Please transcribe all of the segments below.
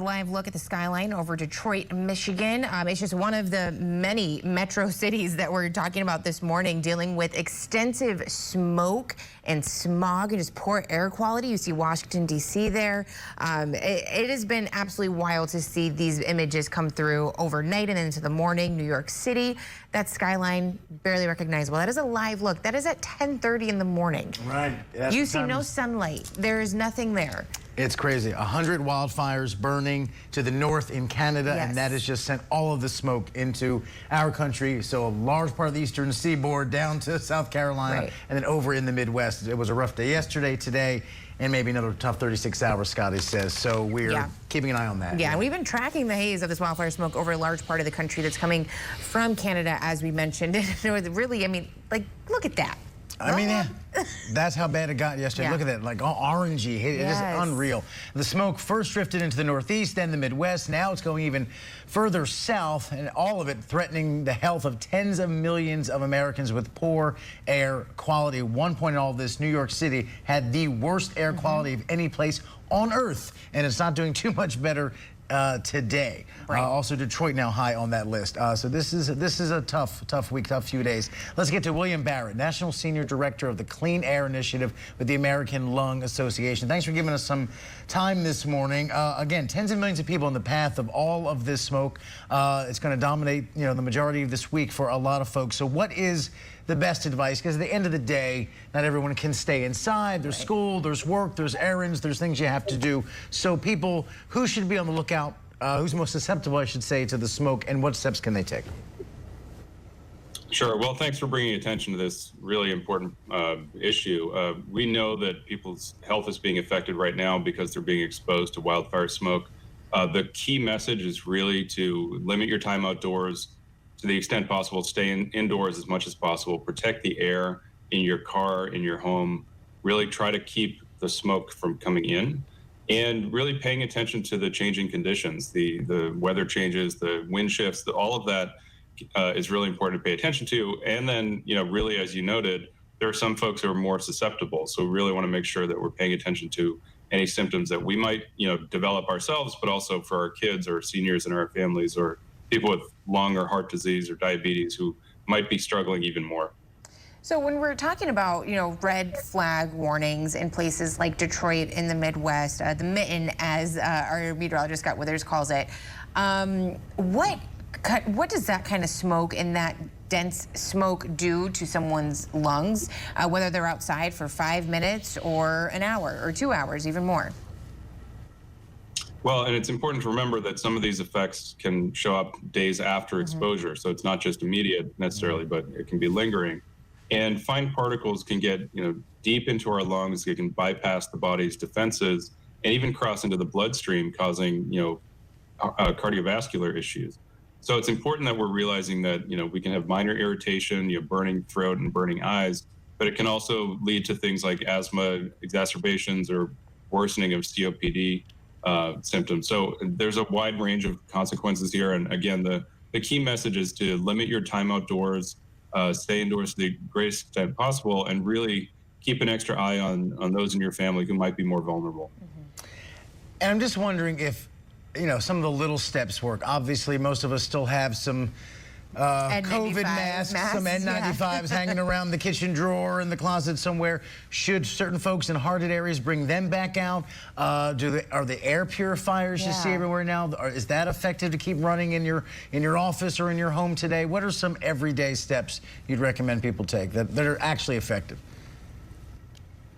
Live look at the skyline over Detroit, Michigan. It's just one of the many metro cities that we're talking about this morning, dealing with extensive smoke and smog and just poor air quality. You see Washington, D.C. there. It has been absolutely wild to see these images come through overnight and into the morning. New York City, that skyline barely recognizable. That is a live look. That is at 10:30 in the morning. Right. You see no sunlight. There is nothing there. It's crazy. 100 wildfires burning to the north in Canada, Yes. and that has just sent all of the smoke into our country. So a large part of the eastern seaboard down to South Carolina, Right. and then over in the Midwest. It was a rough day yesterday, today, and maybe another tough 36 hours, Scotty says. So we're keeping an eye on that. Yeah, and we've been tracking the haze of this wildfire smoke over a large part of the country that's coming from Canada, as we mentioned. It was really, I mean, like, look at that. I mean, yeah, that's how bad it got yesterday. Yeah. Look at that, like all orangey. It is unreal. The smoke first drifted into the Northeast, then the Midwest. Now it's going even further south, and all of it threatening the health of tens of millions of Americans with poor air quality. At one point in all this, New York City had the worst air quality of any place on Earth, and it's not doing too much better today. Right. Also, Detroit now high on that list. So this is a tough week, tough few days. Let's get to William Barrett, National Senior Director of the Clean Air Initiative with the American Lung Association. Thanks for giving us some time this morning. Again, tens of millions of people in the path of all of this smoke. It's going to dominate, the majority of this week for a lot of folks. So what is the best advice? Because at the end of the day, not everyone can stay inside. There's school, there's work, there's errands, there's things you have to do. So people who should be on the lookout, who's most susceptible, I should say, to the smoke, and what steps can they take? Sure. Well, thanks for bringing attention to this really important issue. We know that people's health is being affected right now because they're being exposed to wildfire smoke. The key message is really to limit your time outdoors to the extent possible. Stay indoors as much as possible. Protect the air in your car, in your home. Really try to keep the smoke from coming in, and really paying attention to the changing conditions, the weather changes, the wind shifts, all of that is really important to pay attention to. And then, really, as you noted, there are some folks who are more susceptible. So we really want to make sure that we're paying attention to any symptoms that we might, develop ourselves, but also for our kids or seniors in our families or people with lung or heart disease or diabetes who might be struggling even more. So when we're talking about, red flag warnings in places like Detroit in the Midwest, the mitten, as our meteorologist Scott Withers calls it, what does that kind of smoke and that dense smoke do to someone's lungs, whether they're outside for 5 minutes or an hour or 2 hours, even more? Well, and it's important to remember that some of these effects can show up days after exposure. So it's not just immediate necessarily, but it can be lingering. And fine particles can get, deep into our lungs. They can bypass the body's defenses and even cross into the bloodstream, causing, cardiovascular issues. So it's important that we're realizing that, we can have minor irritation, burning throat and burning eyes, but it can also lead to things like asthma exacerbations or worsening of COPD symptoms. So there's a wide range of consequences here. And again, the key message is to limit your time outdoors, stay indoors to the greatest extent possible, and really keep an extra eye on those in your family who might be more vulnerable. And I'm just wondering if, some of the little steps work. Obviously, most of us still have some COVID masks, some N95s hanging around the kitchen drawer in the closet somewhere. Should certain folks in hearted areas bring them back out? Are the air purifiers you see everywhere now? Is that effective to keep running in your office or in your home today? What are some everyday steps you'd recommend people take that are actually effective?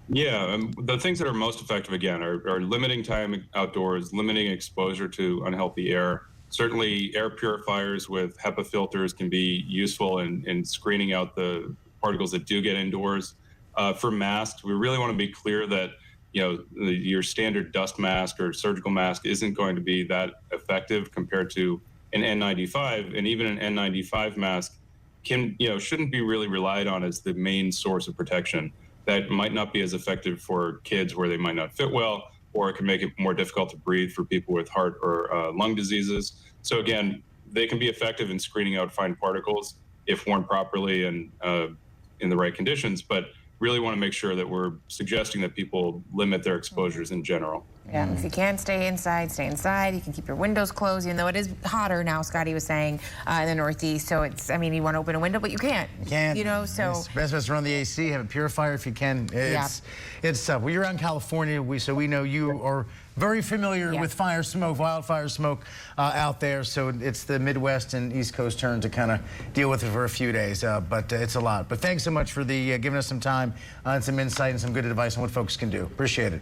Yeah, the things that are most effective, again, are limiting time outdoors, limiting exposure to unhealthy air. Certainly, air purifiers with HEPA filters can be useful in screening out the particles that do get indoors. For masks, we really want to be clear that your standard dust mask or surgical mask isn't going to be that effective compared to an N95, and even an N95 mask shouldn't be really relied on as the main source of protection. That might not be as effective for kids where they might not fit well, or it can make it more difficult to breathe for people with heart or lung diseases. So again, they can be effective in screening out fine particles if worn properly and in the right conditions, but really want to make sure that we're suggesting that people limit their exposures in general. Yeah, if you can stay inside, stay inside. You can keep your windows closed, even though it is hotter now, Scotty was saying, in the Northeast. So it's, I mean, you want to open a window, but you can't. You can't. You know, so. It's best to run the AC, have a purifier if you can. It's tough. Well, you're around California, so we know you are very familiar with fire smoke, wildfire smoke out there. So it's the Midwest and East Coast turn to kind of deal with it for a few days, but it's a lot. But thanks so much for the giving us some time and some insight and some good advice on what folks can do. Appreciate it.